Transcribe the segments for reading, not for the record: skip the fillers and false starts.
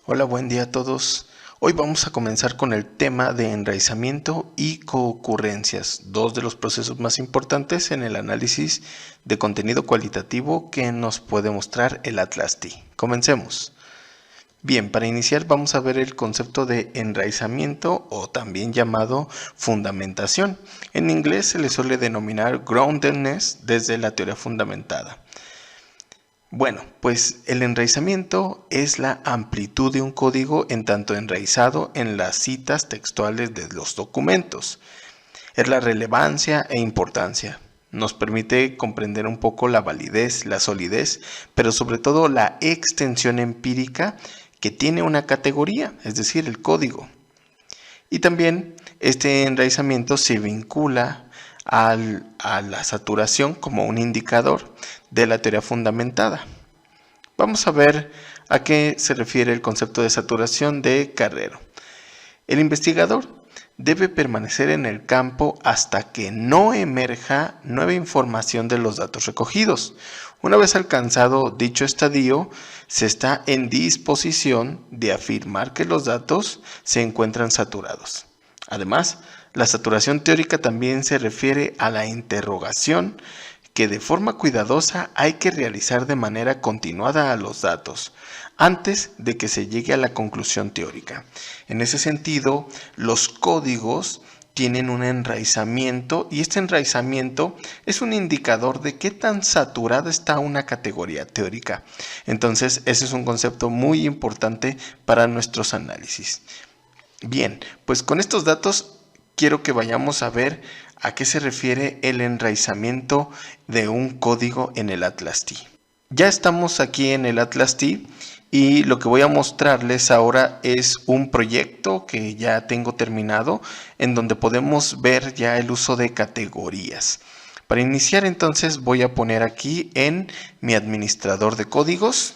Hola, buen día a todos. Hoy vamos a comenzar con el tema de enraizamiento y coocurrencias, dos de los procesos más importantes en el análisis de contenido cualitativo que nos puede mostrar el Atlas T. Comencemos. Bien, para iniciar vamos a ver el concepto de enraizamiento o también llamado fundamentación. En inglés se le suele denominar groundedness desde la teoría fundamentada. Bueno, pues el enraizamiento es la amplitud de un código en tanto enraizado en las citas textuales de los documentos. Es la relevancia e importancia. Nos permite comprender un poco la validez, la solidez, pero sobre todo la extensión empírica que tiene una categoría, es decir, el código. Y también este enraizamiento se vincula a la saturación como un indicador de la teoría fundamentada. Vamos a ver a qué se refiere el concepto de saturación de Carrero. El investigador debe permanecer en el campo hasta que no emerja nueva información de los datos recogidos. Una vez alcanzado dicho estadio, se está en disposición de afirmar que los datos se encuentran saturados. Además, la saturación teórica también se refiere a la interrogación que de forma cuidadosa hay que realizar de manera continuada a los datos, antes de que se llegue a la conclusión teórica. En ese sentido, los códigos tienen un enraizamiento y este enraizamiento es un indicador de qué tan saturada está una categoría teórica. Entonces, ese es un concepto muy importante para nuestros análisis. Bien, pues con estos datos quiero que vayamos a ver a qué se refiere el enraizamiento de un código en el Atlas T. Ya estamos aquí en el Atlas T y lo que voy a mostrarles ahora es un proyecto que ya tengo terminado en donde podemos ver ya el uso de categorías. Para iniciar entonces voy a poner aquí en mi administrador de códigos.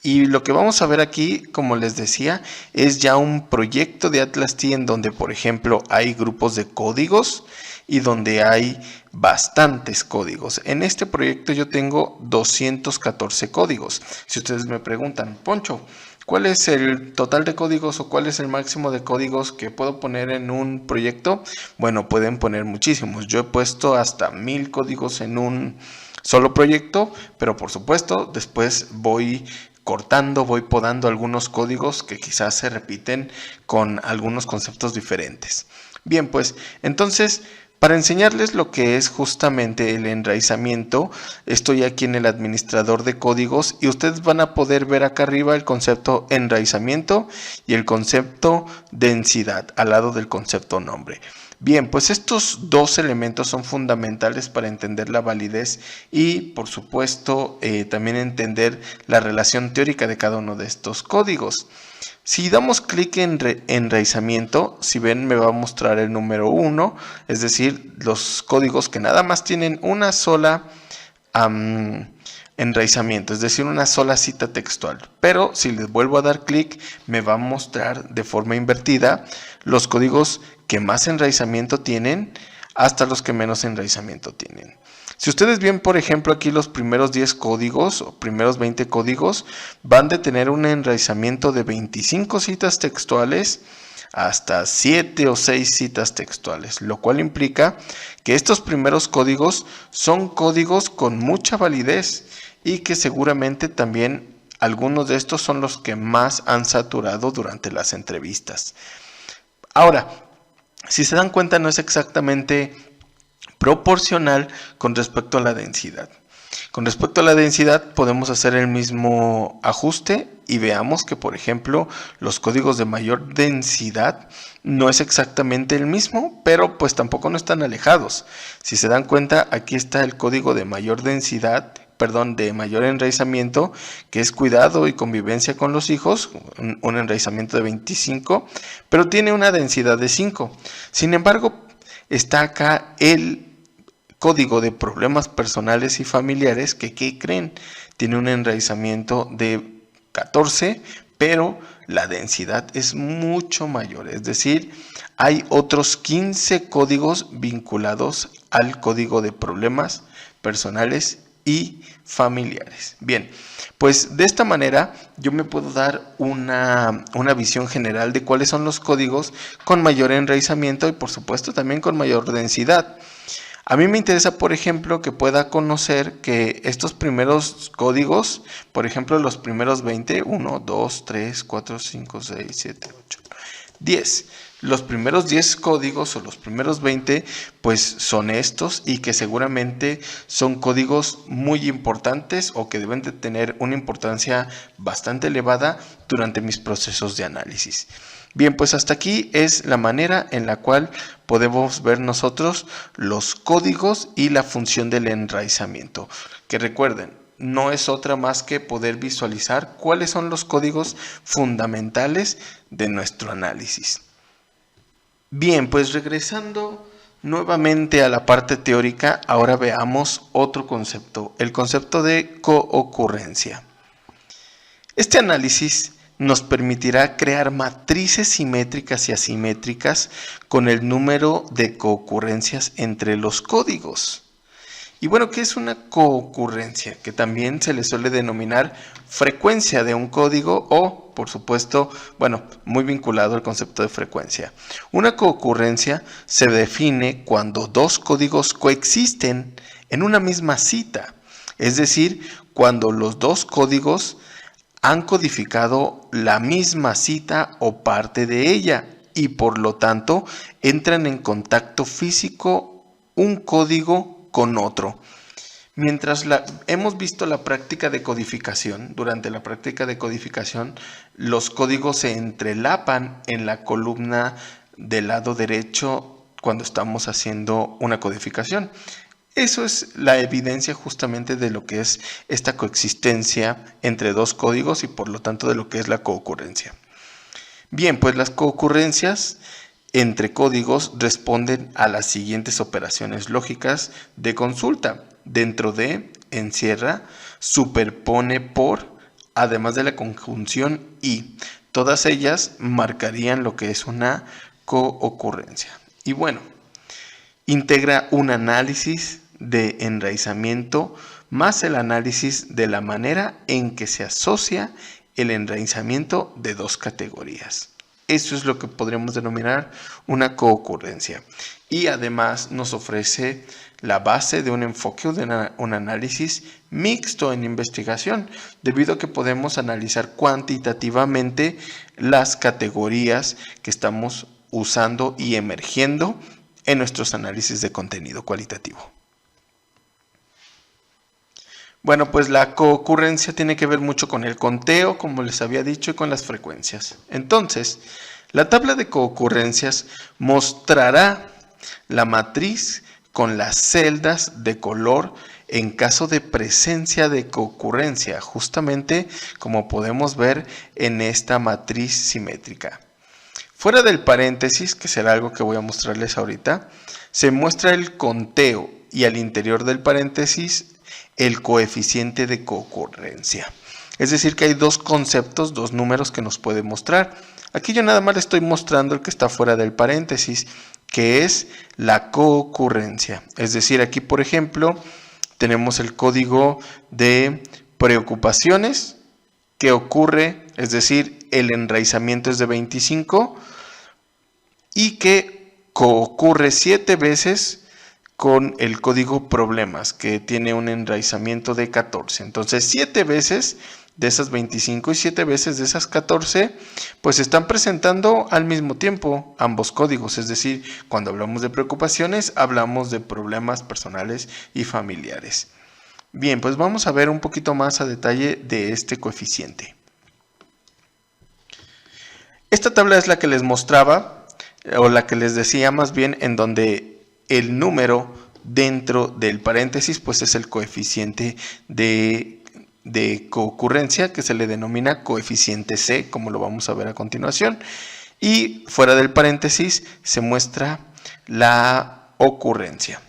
Y lo que vamos a ver aquí, como les decía, es ya un proyecto de Atlas T en donde, por ejemplo, hay grupos de códigos y donde hay bastantes códigos. En este proyecto yo tengo 214 códigos. Si ustedes me preguntan, Poncho, ¿cuál es el total de códigos o cuál es el máximo de códigos que puedo poner en un proyecto? Bueno, pueden poner muchísimos. Yo he puesto hasta 1000 códigos en un solo proyecto, pero por supuesto después voy cortando, voy podando algunos códigos que quizás se repiten con algunos conceptos diferentes. Bien, pues entonces para enseñarles lo que es justamente el enraizamiento, estoy aquí en el administrador de códigos y ustedes van a poder ver acá arriba el concepto enraizamiento y el concepto densidad al lado del concepto nombre. Bien, pues estos dos elementos son fundamentales para entender la validez y, por supuesto, también entender la relación teórica de cada uno de estos códigos. Si damos clic en enraizamiento, si ven me va a mostrar el número 1, es decir, los códigos que nada más tienen una sola enraizamiento, es decir, una sola cita textual. Pero si les vuelvo a dar clic, me va a mostrar de forma invertida los códigos que más enraizamiento tienen hasta los que menos enraizamiento tienen. Si ustedes ven, por ejemplo, aquí los primeros 10 códigos o primeros 20 códigos van de tener un enraizamiento de 25 citas textuales hasta 7 o 6 citas textuales, lo cual implica que estos primeros códigos son códigos con mucha validez y que seguramente también algunos de estos son los que más han saturado durante las entrevistas. Ahora, si se dan cuenta, no es exactamente proporcional con respecto a la densidad. Con respecto a la densidad podemos hacer el mismo ajuste y veamos que, por ejemplo, los códigos de mayor densidad no es exactamente el mismo, pero pues tampoco no están alejados. Si se dan cuenta, aquí está el código de mayor densidad, de mayor enraizamiento, que es cuidado y convivencia con los hijos, un enraizamiento de 25, pero tiene una densidad de 5. Sin embargo, está acá el código de problemas personales y familiares que, ¿qué creen? Tiene un enraizamiento de 14, pero la densidad es mucho mayor, es decir, hay otros 15 códigos vinculados al código de problemas personales y familiares. Bien, pues de esta manera yo me puedo dar una visión general de cuáles son los códigos con mayor enraizamiento y por supuesto también con mayor densidad. A mí me interesa, por ejemplo, que pueda conocer que estos primeros códigos, por ejemplo, los primeros 20, 1, 2, 3, 4, 5, 6, 7, 8, 10. Los primeros 10 códigos o los primeros 20 pues son estos y que seguramente son códigos muy importantes o que deben de tener una importancia bastante elevada durante mis procesos de análisis. Bien, pues hasta aquí es la manera en la cual podemos ver nosotros los códigos y la función del enraizamiento. Que recuerden, no es otra más que poder visualizar cuáles son los códigos fundamentales de nuestro análisis. Bien, pues regresando nuevamente a la parte teórica, ahora veamos otro concepto, el concepto de coocurrencia. Este análisis nos permitirá crear matrices simétricas y asimétricas con el número de coocurrencias entre los códigos. Y bueno, ¿qué es una coocurrencia? Que también se le suele denominar frecuencia de un código o, por supuesto, bueno, muy vinculado al concepto de frecuencia. Una coocurrencia se define cuando dos códigos coexisten en una misma cita, es decir, cuando los dos códigos han codificado la misma cita o parte de ella y por lo tanto entran en contacto físico un código con otro. Mientras hemos visto la práctica de codificación, durante la práctica de codificación, los códigos se entrelapan en la columna del lado derecho cuando estamos haciendo una codificación. Eso es la evidencia justamente de lo que es esta coexistencia entre dos códigos y por lo tanto de lo que es la coocurrencia. Bien, pues las coocurrencias entre códigos responden a las siguientes operaciones lógicas de consulta. Dentro de, encierra, superpone por, además de la conjunción y. Todas ellas marcarían lo que es una coocurrencia. Y bueno, integra un análisis de enraizamiento más el análisis de la manera en que se asocia el enraizamiento de dos categorías. Eso es lo que podríamos denominar una coocurrencia. Y además nos ofrece la base de un enfoque o de un análisis mixto en investigación, debido a que podemos analizar cuantitativamente las categorías que estamos usando y emergiendo en nuestros análisis de contenido cualitativo. Bueno, pues la coocurrencia tiene que ver mucho con el conteo, como les había dicho, y con las frecuencias. Entonces, la tabla de coocurrencias mostrará la matriz con las celdas de color en caso de presencia de coocurrencia, justamente como podemos ver en esta matriz simétrica. Fuera del paréntesis, que será algo que voy a mostrarles ahorita, se muestra el conteo y al interior del paréntesis el coeficiente de coocurrencia. Es decir, que hay dos conceptos, dos números que nos puede mostrar. Aquí yo nada más le estoy mostrando el que está fuera del paréntesis, que es la coocurrencia. Es decir, aquí por ejemplo tenemos el código de preocupaciones que ocurre, es decir, el enraizamiento es de 25 y que coocurre 7 veces con el código problemas, que tiene un enraizamiento de 14. Entonces 7 veces de esas 25 y 7 veces de esas 14, pues se están presentando al mismo tiempo ambos códigos. Es decir, cuando hablamos de preocupaciones, hablamos de problemas personales y familiares. Bien, pues vamos a ver un poquito más a detalle de este coeficiente. Esta tabla es la que les mostraba, o la que les decía más bien, en donde el número dentro del paréntesis pues es el coeficiente de coocurrencia, que se le denomina coeficiente C, como lo vamos a ver a continuación, y fuera del paréntesis se muestra la ocurrencia.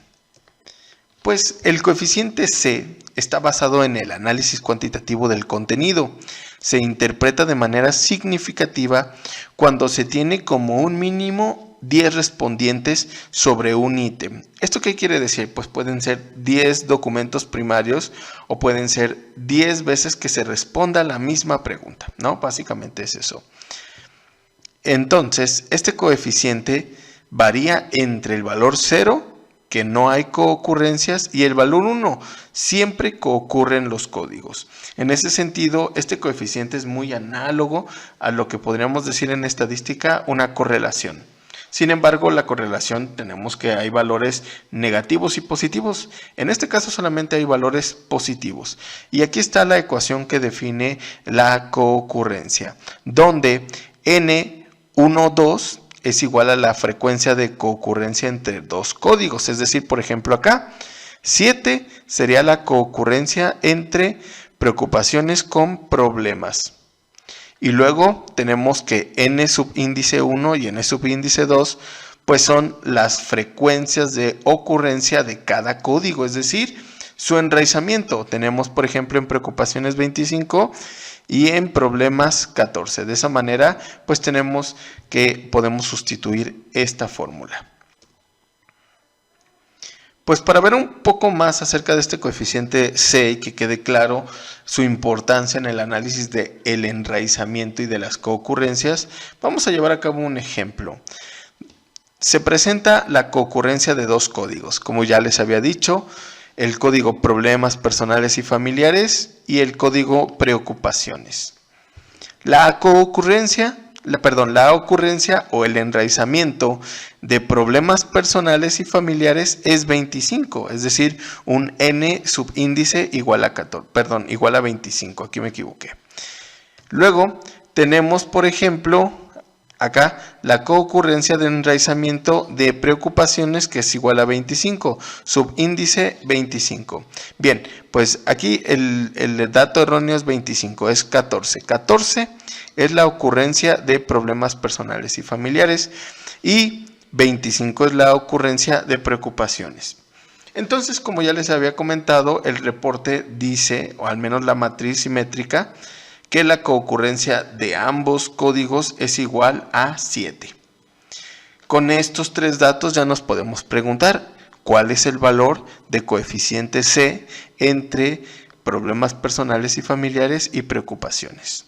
Pues el coeficiente C está basado en el análisis cuantitativo del contenido. Se interpreta de manera significativa cuando se tiene como un mínimo 10 respondientes sobre un ítem. ¿Esto qué quiere decir? Pues pueden ser 10 documentos primarios o pueden ser 10 veces que se responda la misma pregunta, ¿no? Básicamente es eso. Entonces, este coeficiente varía entre el valor 0, que no hay coocurrencias, y el valor 1, siempre coocurren los códigos. En ese sentido, este coeficiente es muy análogo a lo que podríamos decir en estadística una correlación. Sin embargo, la correlación tenemos que hay valores negativos y positivos. En este caso solamente hay valores positivos. Y aquí está la ecuación que define la coocurrencia, donde n12 es igual a la frecuencia de coocurrencia entre dos códigos. Es decir, por ejemplo acá, 7 sería la coocurrencia entre preocupaciones con problemas. Y luego tenemos que n subíndice 1 y n subíndice 2 pues son las frecuencias de ocurrencia de cada código, es decir, su enraizamiento. Tenemos, por ejemplo, en preocupaciones 25 y en problemas 14. De esa manera, pues tenemos que podemos sustituir esta fórmula. Pues para ver un poco más acerca de este coeficiente C y que quede claro su importancia en el análisis del enraizamiento y de las coocurrencias, vamos a llevar a cabo un ejemplo. Se presenta la coocurrencia de dos códigos, como ya les había dicho, el código problemas personales y familiares y el código preocupaciones. La ocurrencia o el enraizamiento de problemas personales y familiares es 25, es decir, un n subíndice igual a 25, aquí me equivoqué. Luego tenemos, por ejemplo, acá la coocurrencia de enraizamiento de preocupaciones, que es igual a 25, subíndice 25. Bien, pues aquí el dato erróneo es 25, es 14. 14 es la ocurrencia de problemas personales y familiares y 25 es la ocurrencia de preocupaciones. Entonces, como ya les había comentado, el reporte dice, o al menos la matriz simétrica, que la coocurrencia de ambos códigos es igual a 7. Con estos tres datos ya nos podemos preguntar cuál es el valor de coeficiente C entre problemas personales y familiares y preocupaciones.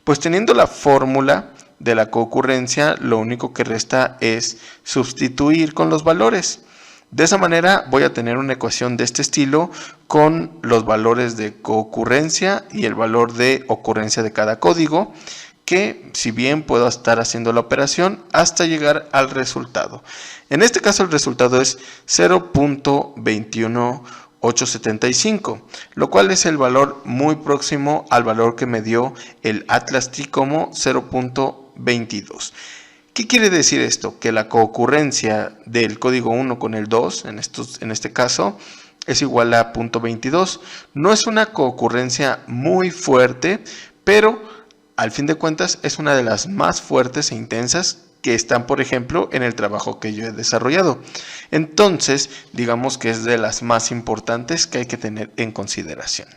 Pues teniendo la fórmula de la coocurrencia, lo único que resta es sustituir con los valores. De esa manera voy a tener una ecuación de este estilo con los valores de coocurrencia y el valor de ocurrencia de cada código, que si bien puedo estar haciendo la operación hasta llegar al resultado. En este caso el resultado es 0.21875, lo cual es el valor muy próximo al valor que me dio el Atlas TI como 0.22. ¿Qué quiere decir esto? Que la coocurrencia del código 1 con el 2, en este caso, es igual a 0.22. No es una coocurrencia muy fuerte, pero al fin de cuentas es una de las más fuertes e intensas que están, por ejemplo, en el trabajo que yo he desarrollado. Entonces, digamos que es de las más importantes que hay que tener en consideración.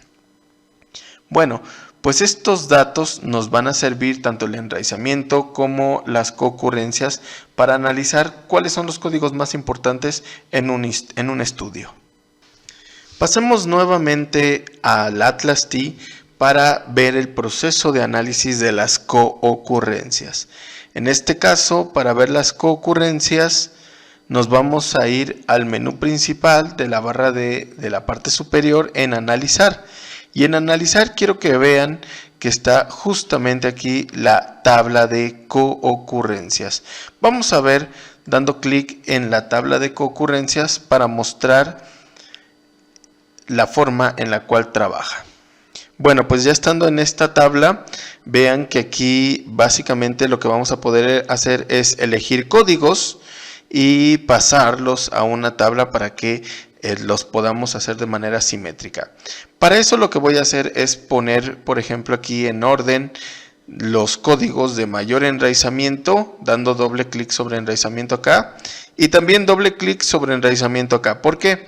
Bueno, pues estos datos nos van a servir tanto el enraizamiento como las coocurrencias para analizar cuáles son los códigos más importantes en un estudio. Pasemos nuevamente al Atlas TI para ver el proceso de análisis de las coocurrencias. En este caso, para ver las coocurrencias, nos vamos a ir al menú principal de la barra de la parte superior en analizar. Y en analizar quiero que vean que está justamente aquí la tabla de coocurrencias. Vamos a ver dando clic en la tabla de coocurrencias para mostrar la forma en la cual trabaja. Bueno, pues ya estando en esta tabla, vean que aquí básicamente lo que vamos a poder hacer es elegir códigos y pasarlos a una tabla para que los podamos hacer de manera simétrica. Para eso lo que voy a hacer es poner, por ejemplo, aquí en orden los códigos de mayor enraizamiento, dando doble clic sobre enraizamiento acá y también doble clic sobre enraizamiento acá. ¿Por qué?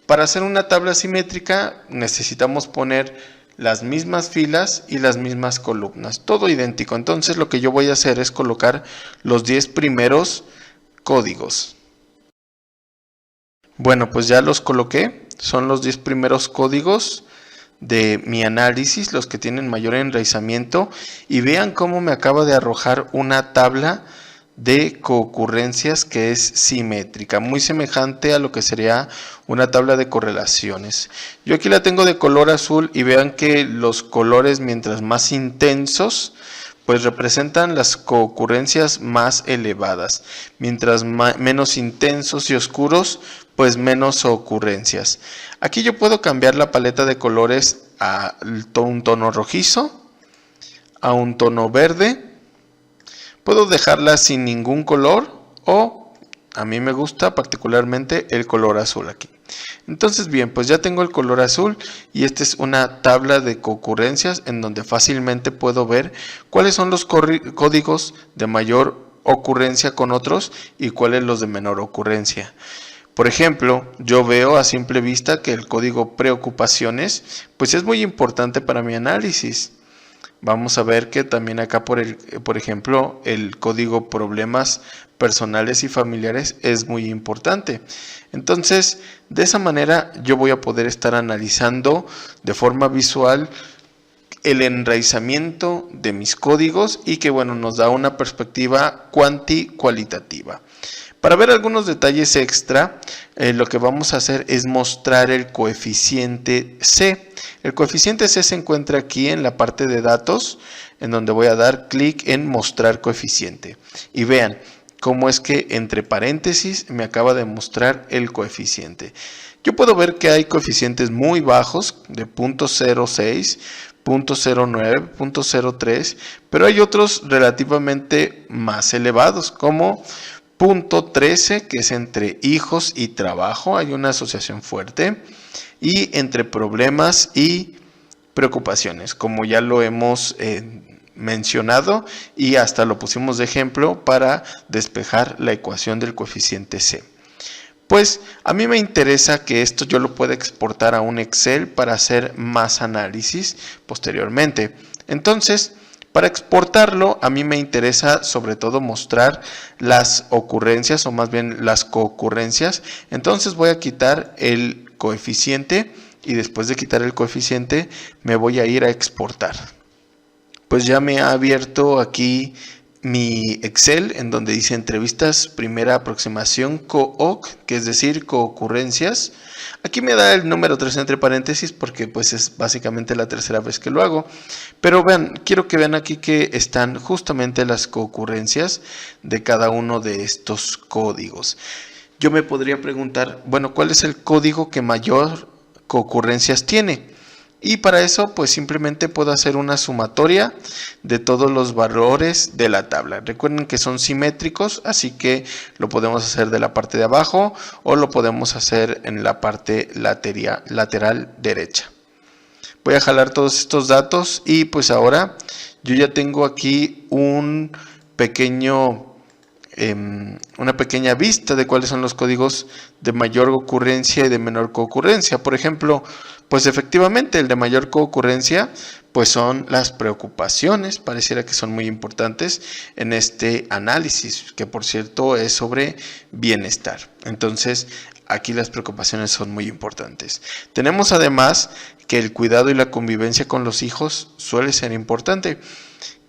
Para hacer una tabla simétrica necesitamos poner las mismas filas y las mismas columnas, todo idéntico. Entonces lo que yo voy a hacer es colocar los 10 primeros códigos. Bueno, pues ya los coloqué. Son los 10 primeros códigos de mi análisis, los que tienen mayor enraizamiento. Y vean cómo me acaba de arrojar una tabla de coocurrencias que es simétrica, muy semejante a lo que sería una tabla de correlaciones. Yo aquí la tengo de color azul y vean que los colores, mientras más intensos, pues representan las coocurrencias más elevadas, mientras menos intensos y oscuros, pues menos ocurrencias. Aquí yo puedo cambiar la paleta de colores a un tono rojizo, a un tono verde. Puedo dejarla sin ningún color o a mí me gusta particularmente el color azul aquí. Entonces bien, pues ya tengo el color azul y esta es una tabla de coocurrencias en donde fácilmente puedo ver cuáles son los códigos de mayor ocurrencia con otros y cuáles los de menor ocurrencia. Por ejemplo, yo veo a simple vista que el código preocupaciones pues es muy importante para mi análisis. Vamos a ver que también acá por ejemplo el código problemas personales y familiares es muy importante. Entonces de esa manera yo voy a poder estar analizando de forma visual el enraizamiento de mis códigos y que bueno nos da una perspectiva cualitativa. Para ver algunos detalles extra, lo que vamos a hacer es mostrar el coeficiente C. El coeficiente C se encuentra aquí en la parte de datos, en donde voy a dar clic en mostrar coeficiente. Y vean cómo es que entre paréntesis me acaba de mostrar el coeficiente. Yo puedo ver que hay coeficientes muy bajos de 0.06, 0.09, 0.03, pero hay otros relativamente más elevados como 0.13, que es entre hijos y trabajo, hay una asociación fuerte, y entre problemas y preocupaciones, como ya lo hemos mencionado y hasta lo pusimos de ejemplo para despejar la ecuación del coeficiente C. Pues a mí me interesa que esto yo lo pueda exportar a un Excel para hacer más análisis posteriormente. Entonces, para exportarlo, a mí me interesa sobre todo mostrar las ocurrencias o más bien las coocurrencias. Entonces voy a quitar el coeficiente y después de quitar el coeficiente me voy a ir a exportar. Pues ya me ha abierto aquí mi Excel en donde dice entrevistas, primera aproximación, COOC, que es decir, coocurrencias. Aquí me da el número 3 entre paréntesis porque pues es básicamente la tercera vez que lo hago. Pero vean, quiero que vean aquí que están justamente las coocurrencias de cada uno de estos códigos. Yo me podría preguntar, bueno, ¿cuál es el código que mayor coocurrencias tiene? Y para eso pues simplemente puedo hacer una sumatoria de todos los valores de la tabla. Recuerden que son simétricos, así que lo podemos hacer de la parte de abajo o lo podemos hacer en la parte lateral derecha. Voy a jalar todos estos datos y pues ahora yo ya tengo aquí una pequeña vista de cuáles son los códigos de mayor ocurrencia y de menor coocurrencia. Por ejemplo, pues efectivamente el de mayor coocurrencia pues son las preocupaciones, pareciera que son muy importantes en este análisis, que por cierto es sobre bienestar. Entonces aquí las preocupaciones son muy importantes. Tenemos además que el cuidado y la convivencia con los hijos suele ser importante.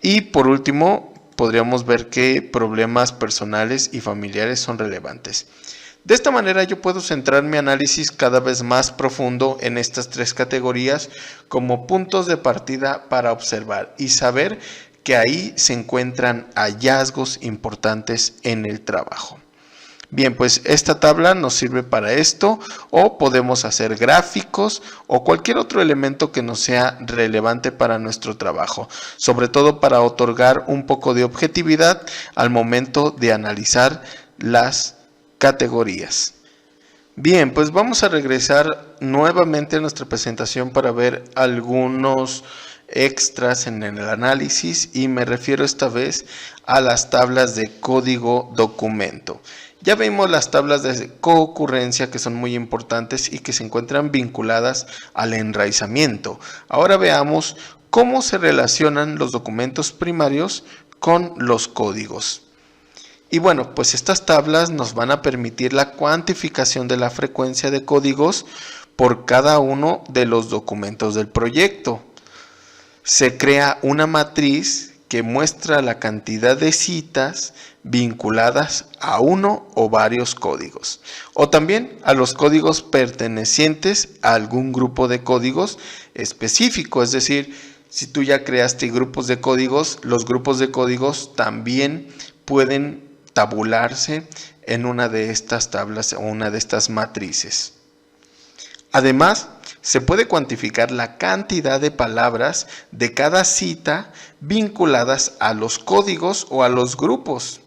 Y por último, podríamos ver que problemas personales y familiares son relevantes. De esta manera yo puedo centrar mi análisis cada vez más profundo en estas tres categorías como puntos de partida para observar y saber que ahí se encuentran hallazgos importantes en el trabajo. Bien, pues esta tabla nos sirve para esto o podemos hacer gráficos o cualquier otro elemento que nos sea relevante para nuestro trabajo, sobre todo para otorgar un poco de objetividad al momento de analizar las categorías. Bien, pues vamos a regresar nuevamente a nuestra presentación para ver algunos extras en el análisis y me refiero esta vez a las tablas de código documento. Ya vimos las tablas de coocurrencia que son muy importantes y que se encuentran vinculadas al enraizamiento. Ahora veamos cómo se relacionan los documentos primarios con los códigos. Y bueno, pues estas tablas nos van a permitir la cuantificación de la frecuencia de códigos por cada uno de los documentos del proyecto. Se crea una matriz que muestra la cantidad de citas vinculadas a uno o varios códigos, o también a los códigos pertenecientes a algún grupo de códigos específico. Es decir, si tú ya creaste grupos de códigos, los grupos de códigos también pueden tabularse en una de estas tablas o una de estas matrices. Además, se puede cuantificar la cantidad de palabras de cada cita vinculadas a los códigos o a los grupos.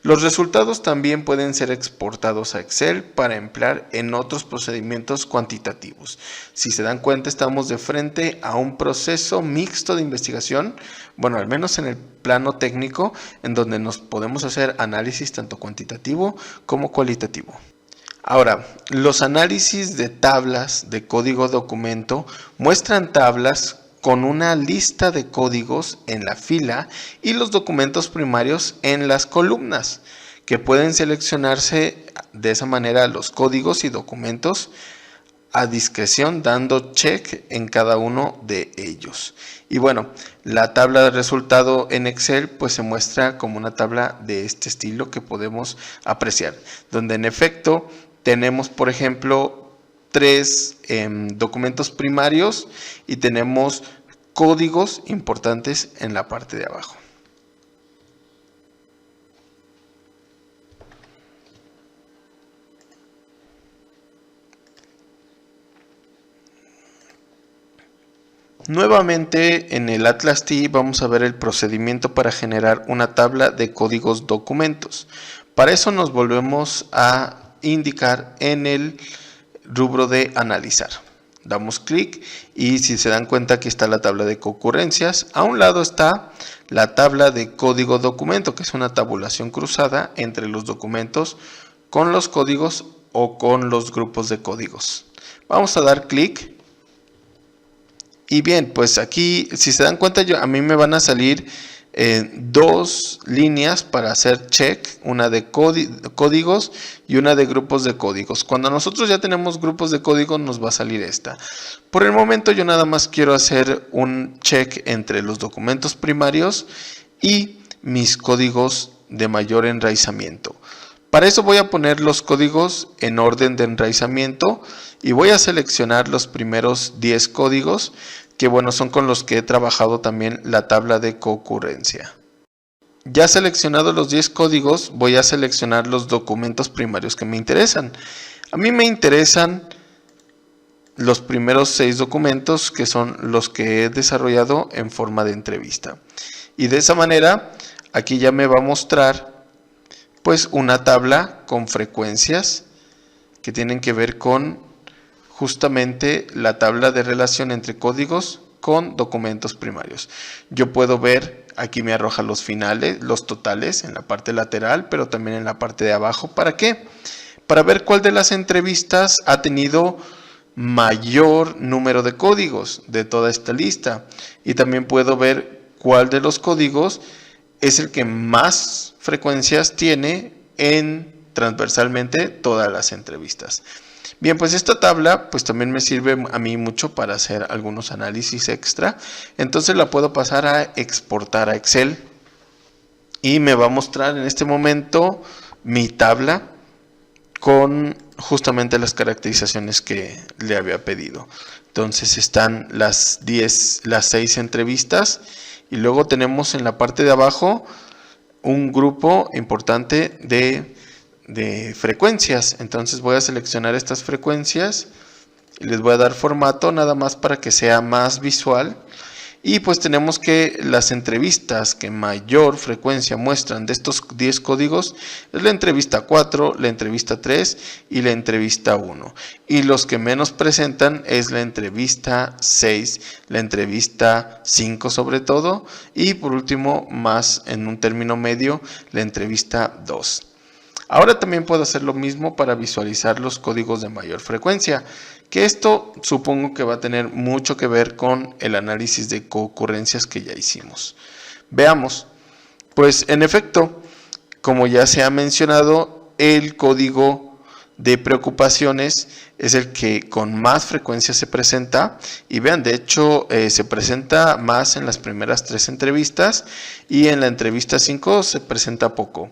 Los resultados también pueden ser exportados a Excel para emplear en otros procedimientos cuantitativos. Si se dan cuenta, estamos de frente a un proceso mixto de investigación, bueno, al menos en el plano técnico, en donde nos podemos hacer análisis tanto cuantitativo como cualitativo. Ahora, los análisis de tablas de código documento muestran tablas con una lista de códigos en la fila y los documentos primarios en las columnas, que pueden seleccionarse de esa manera los códigos y documentos a discreción, dando check en cada uno de ellos. Y bueno, la tabla de resultado en Excel pues se muestra como una tabla de este estilo que podemos apreciar, donde en efecto tenemos, por ejemplo, 3 documentos primarios y tenemos códigos importantes en la parte de abajo. Nuevamente en el Atlas T vamos a ver el procedimiento para generar una tabla de códigos documentos. Para eso nos volvemos a indicar en el rubro de analizar. Damos clic y si se dan cuenta, aquí está la tabla de concurrencias. A un lado está la tabla de código documento, que es una tabulación cruzada entre los documentos con los códigos o con los grupos de códigos. Vamos a dar clic. Y bien, pues aquí, si se dan cuenta, a mí me van a salir 2 líneas para hacer check, una de códigos y una de grupos de códigos. Cuando nosotros ya tenemos grupos de códigos, nos va a salir esta. Por el momento yo nada más quiero hacer un check entre los documentos primarios y mis códigos de mayor enraizamiento. Para eso voy a poner los códigos en orden de enraizamiento y voy a seleccionar los primeros 10 códigos, que bueno, son con los que he trabajado también la tabla de concurrencia. Ya seleccionado los 10 códigos, voy a seleccionar los documentos primarios que me interesan. A mí me interesan los primeros 6 documentos, que son los que he desarrollado en forma de entrevista. Y de esa manera, aquí ya me va a mostrar pues una tabla con frecuencias que tienen que ver con justamente la tabla de relación entre códigos con documentos primarios. Yo puedo ver, aquí me arroja los finales, los totales en la parte lateral, pero también en la parte de abajo. ¿Para qué? Para ver cuál de las entrevistas ha tenido mayor número de códigos de toda esta lista. Y también puedo ver cuál de los códigos es el que más frecuencias tiene en transversalmente todas las entrevistas. Bien, pues esta tabla pues también me sirve a mí mucho para hacer algunos análisis extra. Entonces la puedo pasar a exportar a Excel y me va a mostrar en este momento mi tabla con justamente las caracterizaciones que le había pedido. Entonces están las 6 entrevistas y luego tenemos en la parte de abajo un grupo importante de frecuencias. Entonces voy a seleccionar estas frecuencias y les voy a dar formato nada más para que sea más visual. Y pues tenemos que las entrevistas que mayor frecuencia muestran de estos 10 códigos es la entrevista 4, la entrevista 3 y la entrevista 1. Y los que menos presentan es la entrevista 6, la entrevista 5 sobre todo, y por último, más en un término medio, la entrevista 2. Ahora también puedo hacer lo mismo para visualizar los códigos de mayor frecuencia, que esto supongo que va a tener mucho que ver con el análisis de concurrencias que ya hicimos. Veamos, pues en efecto, Como ya se ha mencionado, el código de preocupaciones es el que con más frecuencia se presenta, y vean, de hecho se presenta más en las primeras 3 entrevistas, y en la entrevista 5 se presenta poco.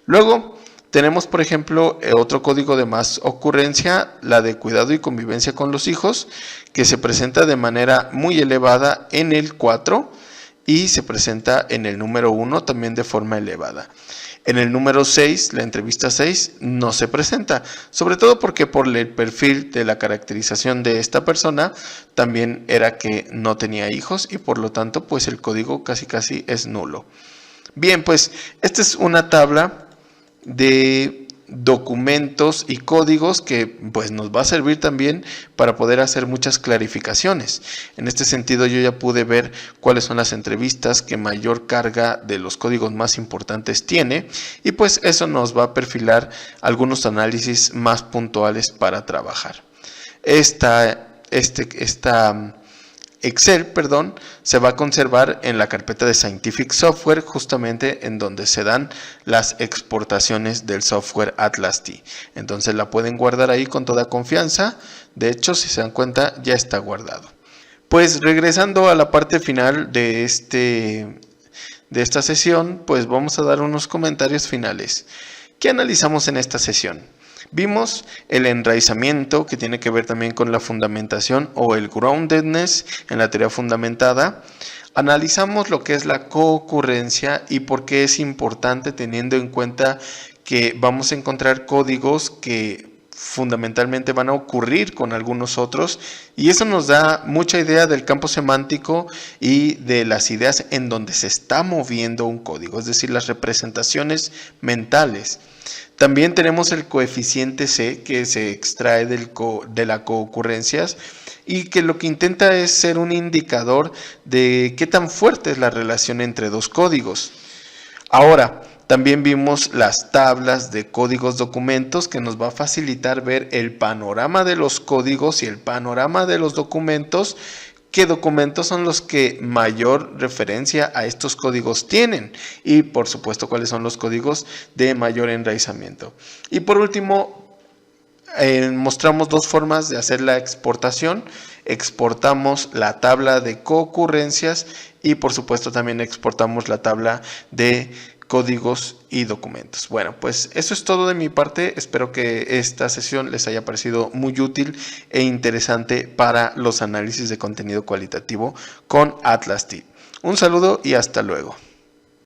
Luego tenemos, por ejemplo, otro código de más ocurrencia, la de cuidado y convivencia con los hijos, que se presenta de manera muy elevada en el 4 y se presenta en el número 1 también de forma elevada. En el número 6, la entrevista 6, no se presenta, sobre todo porque por el perfil de la caracterización de esta persona también era que no tenía hijos, y por lo tanto pues el código casi es nulo. Bien, pues esta es una tabla de documentos y códigos que pues nos va a servir también para poder hacer muchas clarificaciones. En este sentido, yo ya pude ver cuáles son las entrevistas que mayor carga de los códigos más importantes tiene, y pues eso nos va a perfilar algunos análisis más puntuales para trabajar. Esta Excel, se va a conservar en la carpeta de Scientific Software, justamente en donde se dan las exportaciones del software Atlas-T. Entonces la pueden guardar ahí con toda confianza. De hecho, si se dan cuenta, ya está guardado. Pues regresando a la parte final de esta sesión, pues vamos a dar unos comentarios finales. ¿Qué analizamos en esta sesión? Vimos el enraizamiento, que tiene que ver también con la fundamentación o el groundedness en la teoría fundamentada. Analizamos lo que es la coocurrencia y por qué es importante, teniendo en cuenta que vamos a encontrar códigos que fundamentalmente van a ocurrir con algunos otros, y eso nos da mucha idea del campo semántico y de las ideas en donde se está moviendo un código, es decir, las representaciones mentales. También tenemos el coeficiente C, que se extrae de la coocurrencias, y que lo que intenta es ser un indicador de qué tan fuerte es la relación entre dos códigos. Ahora, también vimos las tablas de códigos documentos, que nos va a facilitar ver el panorama de los códigos y el panorama de los documentos, qué documentos son los que mayor referencia a estos códigos tienen, y por supuesto cuáles son los códigos de mayor enraizamiento. Y por último, mostramos dos formas de hacer la exportación. Exportamos la tabla de coocurrencias y por supuesto también exportamos la tabla de códigos y documentos. Bueno, pues eso es todo de mi parte. Espero que esta sesión les haya parecido muy útil e interesante para los análisis de contenido cualitativo con Atlas-T. Un saludo y hasta luego.